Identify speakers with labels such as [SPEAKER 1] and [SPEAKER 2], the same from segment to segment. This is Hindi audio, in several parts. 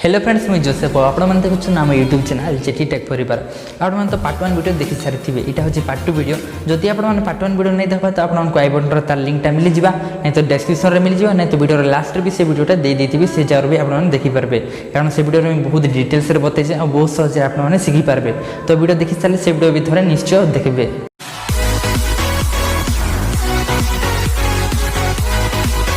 [SPEAKER 1] हेलो फ्रेंड्स मुझे जोसेफ आपने देखुन आम यूट्यूब चैनल जेटी टेक परिवार आपने तो पार्ट 1 वीडियो देखी सारी थे यहाँ हूँ पार्ट 2 वीडियो जदि आपने पार्ट 1 वीडियो नहीं देखा तो आपको आई बटन तार लिंकटा मिल जावा नहीं तो डिस्क्रिप्शन में मिल जावा नहीं तो वीडियो लास्ट भी से वीडियोटा दे देती से जगह भी आपने देखिपारे कारण से वीडियो में बहुत डिटेल्स बताइए और बहुत सहज आपने शिखिपारे तो वीडियो देखी सारे से वीडियो भी थे निश्चय देखिए।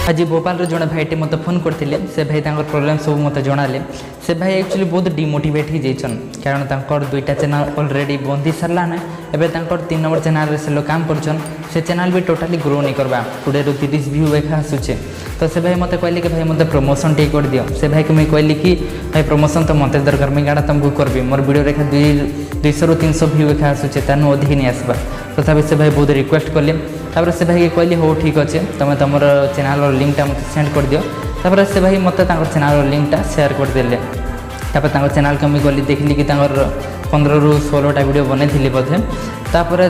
[SPEAKER 1] आज भोपाल जड़े भाईटे मत फोन करते से भाई प्रोब्लेम सब मत जनाले से भाई एक्चुअली बहुत डिमोटिवेट हो जाइछन कारण दुईटा चैनल ऑलरेडी बंद ही सारा ना एवं 3 नंबर चैनल से लोग काम करछन से चैनल भी टोटाली ग्रो नहीं करवा 20 ରୁ 30 व्यू एका आसुचे तो से भाई मत कहले कि भाई मत प्रमोशन टे कर दियो से भाई को मुझे कहली कि भाई प्रमोशन तो मत दरकार मुझे गाड़ा तुमको करबी मोर वीडियो रेखा 200 ରୁ 300 व्यू एका आसुचे तानु अधिक नहीं आसबा तथापि से भाई बहुत रिक्वेस्ट कले तापर से भाई कहली हो ठीक अच्छे तुम तुम चैनल लिंकटा मत सेंड कर दियो तापर से भाई मत चैनल लिंकटा शेयर करदे तापर चैनल को मुझे गली देखली कि 15 ରୁ 16टा वीडियो बनई बोधे तापर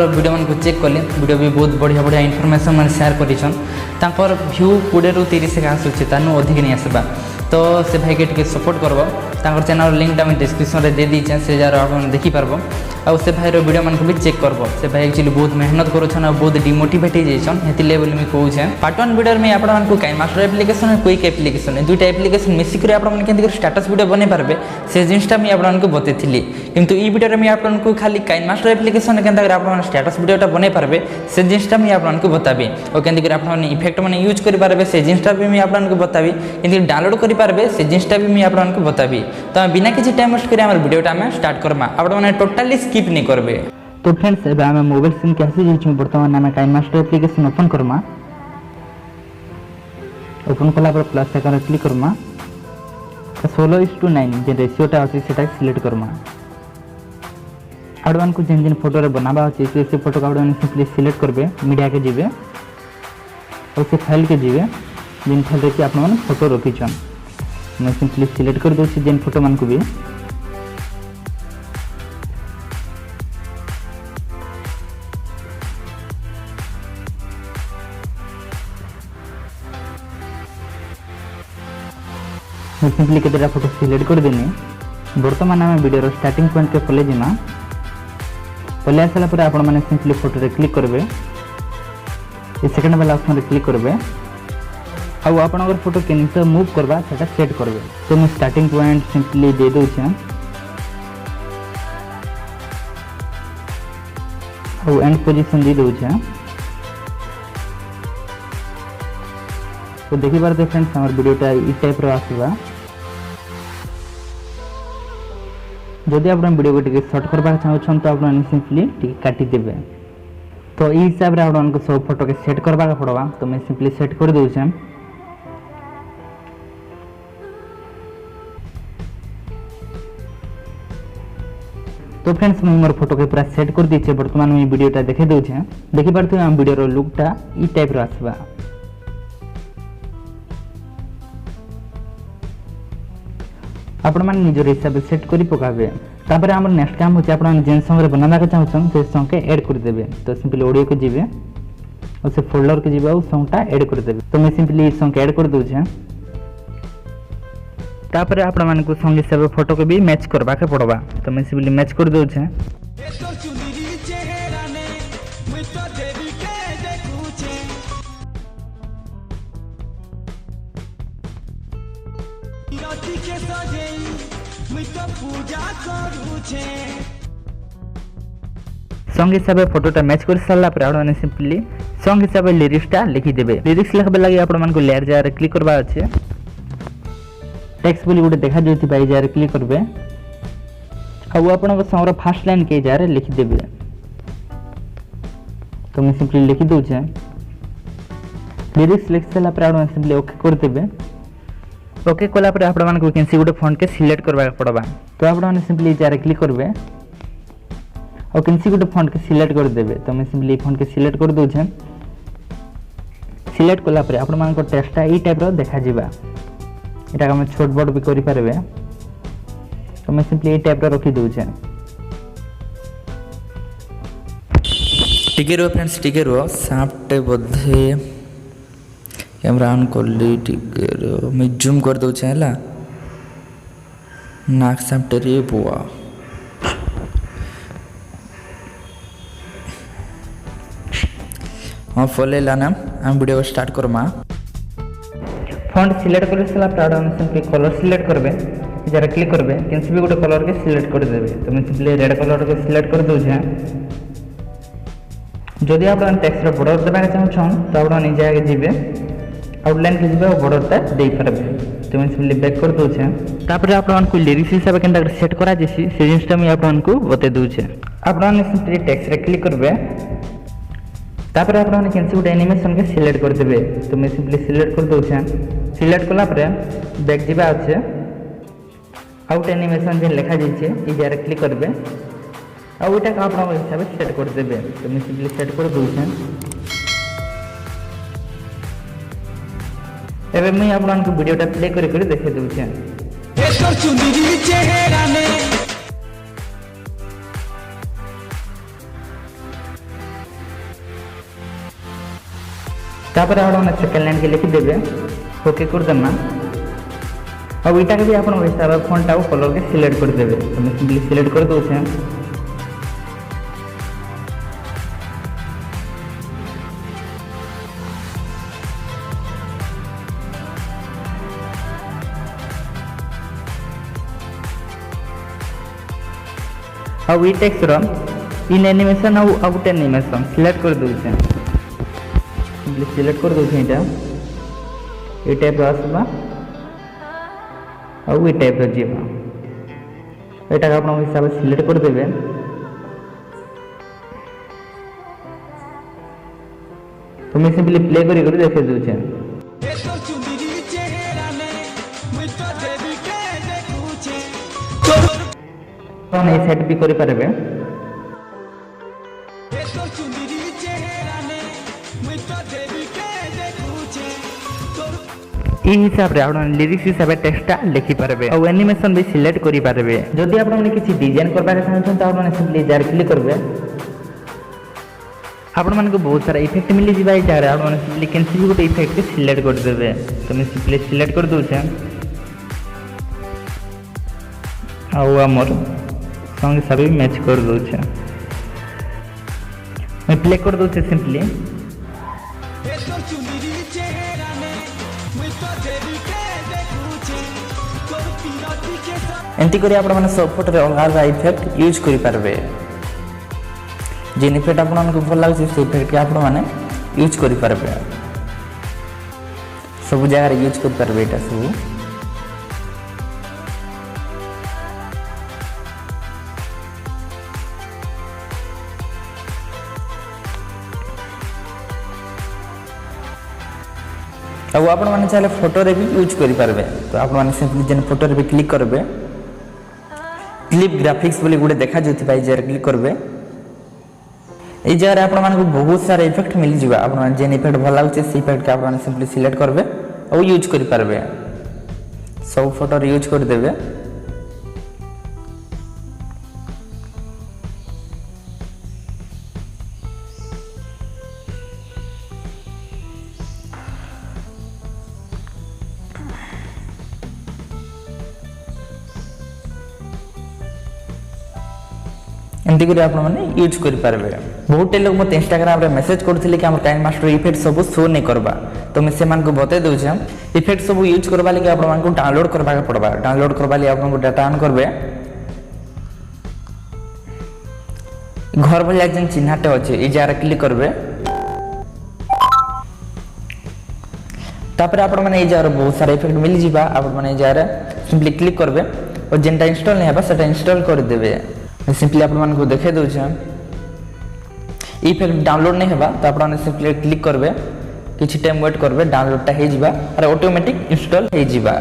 [SPEAKER 1] वीडियो मन को चेक कली वीडियो भी बहुत बढ़िया बढ़िया इनफॉरमेशन मैंने शेयर कर व्यू 20 ରୁ 30 का आसूँ तानू अधिक नहीं आसबा तो से भाई के सपोर्ट करब चैनल लिंकटा मैं डिस्क्रिप्शन में दे दीचे से जार आप देखिपार आउ से भाई वीडियो मन को भी चेक करब से भाई एक्चुअली बहुत मेहनत करुछन और बहुत डिमोटिवेट हो जाइछन हेतिले बोली मैं कहूँ पार्ट 1 वीडियो में आपको काइनमास्टर एप्लिकेशन और क्विक एप्लिकेशन दुईटा एप्लिकेशन मिसिक आपको स्टाटस वीडियो बन पारे से जिनटा मुझे आपको बतई किंतु ई वीडियो में आपको खाली काइनमास्टर एप्लिकेशन के स्टाटस वीडियोटा बन पारे से जिनटा मुझे आपको बताबी और केंद्र आप इफेक्ट मैंने यूज करेंगे से जिनटा भी मुझे आपको बताबी कि डाउनलोड करेंगे से जिनटा भी मुझे आपको बताबी तो बिना किसी टाइम वेस्ट कर वीडियोटा आम स्टार्ट करवा आपने टोटाली स्किप नहीं करेंगे। तो फ्रेंड्स एबे आम मोबाइल स्क्रीन के आसी जाइछु वर्तमान आम KineMaster application open Karma open कला पर प्लस आइकन क्लिक करमा 16:9 जे रेशियोटा अछि सेटा सिलेक्ट करमा आडवान को जेन फोटो रे बनाबा अछि से फोटो का आडवान सिंपली सिलेक्ट करबे मीडिया के जिवे और से फाइल के जिवे जिन फाइल रे आप मन फोटो रखिछन मैं सिंपली सिलेक्ट कर दोछि जेन फोटो मन को भी मैं सिंपली केतेटा फोटो सिलेक्ट कर देनी वर्तमान आम वीडियो स्टार्टिंग पॉइंट के पले जिमा पले आसला पर आपण माने सिंपली फोटो रे क्लिक करबे ए सेकंड वाला ऑप्शन रे क्लिक करबे आउ आपण अगर फोटो केनसे मूव करबा सेटा सेट करबे तो मैं स्टार्टिंग पॉइंट सिंपली दे दउ छै आउ एंड पोजीशन दे दउ छै तो देखि पारते फ्रेंड्स हमर वीडियोटा ई टाइप रो आसीबा जदि आप वीडियो को टिके शॉर्ट करबा चाहछन तो आप सिंपली टिके काटी देबे तो ई हिसाब रे आपन सब फोटो के सेट करबा के पड़बा तो मैं सिंपली सेट कर दउ छै तो फ्रेंड्स मैं मोर फोटो के पूरा सेट कर दी छे वर्तमान में वीडियोटा देखे दउ छै देखि पारते हम वीडियो रो लुकटा ई टाइप रो आसीबा आपण मान निजर हिसाब से सेट करी पकाबे तापर हमर नेक्स्ट काम होचे आपण जेन सॉन्ग रे बनाबा के चाहछन से सॉन्ग के ऐड कर देबे तो सिंपली ऑडियो के जिवे और से फोल्डर के जिवे और सॉन्गटा ऐड कर देबे तो मैं सिंपली सॉन्ग के ऐड कर दउ छै तापर आपण मान को सॉन्ग हिसाब फोटो के भी मैच करबा के पड़बा तो मैं सिंपली मैच कर दउ छै सॉन्ग हिसाब फोटोटा मैच कर सारा पर आपने सिंपली सॉन्ग हिसाब लिरिक्सटा लिखि देबे लिरिक्स लिखबे लागि आपण मन को लेयर जार क्लिक करबा अछि टेक्स्ट बोली गोटे देखा जोथि बाई जार क्लिक करबे आ आपण को सॉन्ग रो फर्स्ट लाइन के जार लिखि देबे तो मैं सिंपली लिखि दउ छै लिरिक्स लिख सारा पर आपण सिंपली ओके कर देबे ओके कला पर आपण मन को कैंसी गोटे फॉन्ट के सिलेक्ट करबा पड़बा तो आपण सिंपली जार क्लिक करबे और कैंसी गोटे फॉन्ट के सिलेक्ट कर देबे तो मैं सिंपली फॉन्ट के सिलेक्ट कर दउ छै सिलेक्ट कला पर आपण मन को टेक्स्टटा ई टाइप रो देखा जिबा एटा हम छोट बड़ भी करि पारबे तो मैं सिंपली ई टाइप रो रखि दउ छै टिके रो फ्रेंड्स टिके रो साफ्ट बधे कैमरा ऑन कर ली टिके रो मैं जूम कर दउ छै हला नाक सामटेरी बुआ हाँ फॉले लाना हम video start Karma font select कर सारा प्राउड सिंपली कलर सिलेक्ट करबे जरा क्लिक करबे किसी भी गोटे कलर के सिलेक्ट कर देबे तो मैं सिंपली रेड कलर के सिलेक्ट कर दोछे जदि आप टेक्स्ट रो बॉर्डर देबा के चाहछन तो आप निजे आगे जिबे आउटलाइन के जिबे और बॉर्डर ता दे परबे तो मैं सिंपली बैक कर दोछे तापर आप को लिरिक्स हिसाब केनता सेट करा जेसी से जिनिस मैं आप को बते दोछे आप सिंपली टेक्स्ट रे क्लिक करबे तापर आप कैसे गोटे एनिमेशन के सिलेक्ट कर देबे तो मैं सिंपली सिलेक्ट कर दोछे सिलेक्ट कला परे बैक जिबा আছে आउट एनिमेशन जे लिखा जाइए ये जरा क्लिक करबे आ ओटा का आपन हिसाब से सेट कर देबे तो मैं सिंपली सेट कर दोछे एबे मैं आपन को वीडियोटा प्ले करि करि देखे दोछे एकर चुंदरी चेहरा ने तापर आप सेकेंड लाइन के लिखि देबे ओके कर देना अब इटा के भी आप हिसाब से फॉन्ट आउ कलर के सिलेक्ट कर देबे तो मैं सिंपली सिलेक्ट कर दोछे अब ई टेक्स्ट रो इन एनिमेशन आउ आउट एनिमेशन सिलेक्ट कर दोछे सिंपली सिलेक्ट कर दोछे इटा ए टाइप आसबा और ये टाइप जीवा एटा आप हिसाब से सिलेक्ट कर देबे तो मैं सिंपली प्ले करी करी देखे दोछे तो नहीं सेट भी करि परबे ई हिसाब रे आपण लिरिक्स हिसाब टेक्स्टटा लिखि पारबे और एनिमेशन भी सिलेक्ट करि पारबे जदि आपण किछि डिजाइन करबा के चाहछन त आपण सिंपली जार क्लिक करबे आपण मन को बहुत सारा इफेक्ट मिलि जिबाई जार आपण सिंपली कैंसिल भी गोटे इफेक्ट के सिलेक्ट कर देबे तो मैं सिंपली सिलेक्ट कर दोछे आउ हमर संग सब मैच कर दोछे मैं प्ले कर दोछे सिंपली एंती करी आपण माने सब फोटो रे अलग इफेक्ट यूज करि पारबे जेन इफेक्ट आपण को भल लागै से इफेक्ट के आपण माने यूज करि पारबे सब जगह रे यूज करि पारबे एटा सब अब आपण माने चाहे फोटो रे भी यूज करि पारबे तो आपण माने सिंपली जेन फोटो रे भी क्लिक करबे क्लिप ग्राफिक्स बोली गुडे देखा जोथि भाई जर क्लिक करबे ए जगह आपण माने को बहुत सारा इफेक्ट मिल जिबा आपण माने जेन इफेक्ट भल लागै से इफेक्ट के आपण सिंपली सिलेक्ट करबे और यूज करि पारबे सब फोटो रे यूज कर देबे एमती कर यूज कर पारे बहुत लोग मत इंस्टाग्राम रे मेसेज करथिले कि हम काइनमास्टर इफेक्ट सब शो नहीं करबा तो मैं से मान को बते दोछे इफेक्ट सब यूज करबा लागि आपण मान को डाउनलोड करबा के पड़बा डाउनलोड करबा लागि आपण को डाटा ऑन करबे घर भले एक जन चिन्हाटे अछि ई जारा क्लिक करबे तापर आपण माने ई जारा बहुत सारा इफेक्ट मिल जिबा आपण माने जारा सिंपली क्लिक करबे और जेनटा इंस्टॉल नहीं हेबा सेटा इंस्टॉल कर देबे सिंपली आप को देखे दूचे इफेक्ट डाउनलोड नहीं हेबा तो आप सिंपली क्लिक करबे किछि टाइम वेट करबे डाउनलोडटा हे जिबा और ऑटोमेटिक इंस्टॉल हे जिबा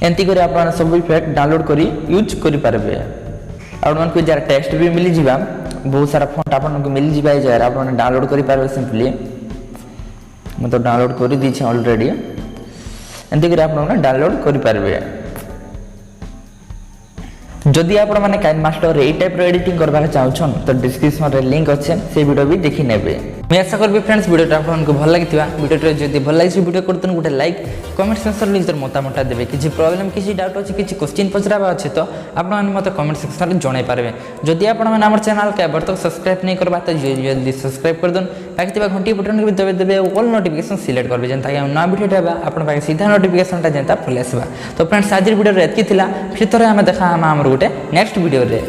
[SPEAKER 1] एंती करे आप सब इफेक्ट डाउनलोड करी यूज करि पारबे और को जरा टेक्स्ट भी मिल जिबा बहुत सारा फॉन्ट आपन को मिल जिबा जरा आप डाउनलोड करि पारबे सिंपली मैं तो डाउनलोड करि दी छै ऑलरेडी एंती करे आप डाउनलोड करि पारबे जदि आप काइनमास्टर ए टाइप एडिटिंग करबा चाहछन तो डिस्क्रिप्शन रे लिंक अछि से वीडियो भी देखि नेबे। मैं आशा करी फ्रेंड्स वीडियो आपको भल लगी वीडियो जब भल लगी वीडियो करते गोटे लाइक कमेंट सेक्शन में निजर मतामत देवे किसी प्रॉब्लम किसी डाउट अच्छी किसी क्वेश्चन पचरावा अच्छे तो आपने मत कमेंट सेक्शन में जन पारे जदि आप चैनल के बर्तक सब्सक्राइब नहीं करवा तो जल्दी सब्सक्राइब कर दून बाकी घंटी बटन भी दबे देवे ऑल नोटिफिकेशन सिलेक्ट करेंगे जेनता नया वीडियो आप सीधा नोटिफिकेशन जेनता पलि आसवा तो फ्रेंड्स आज वीडियो एतकी फिर थोड़े आम देखा आम गोटे नेक्स्ट वीडियो रे।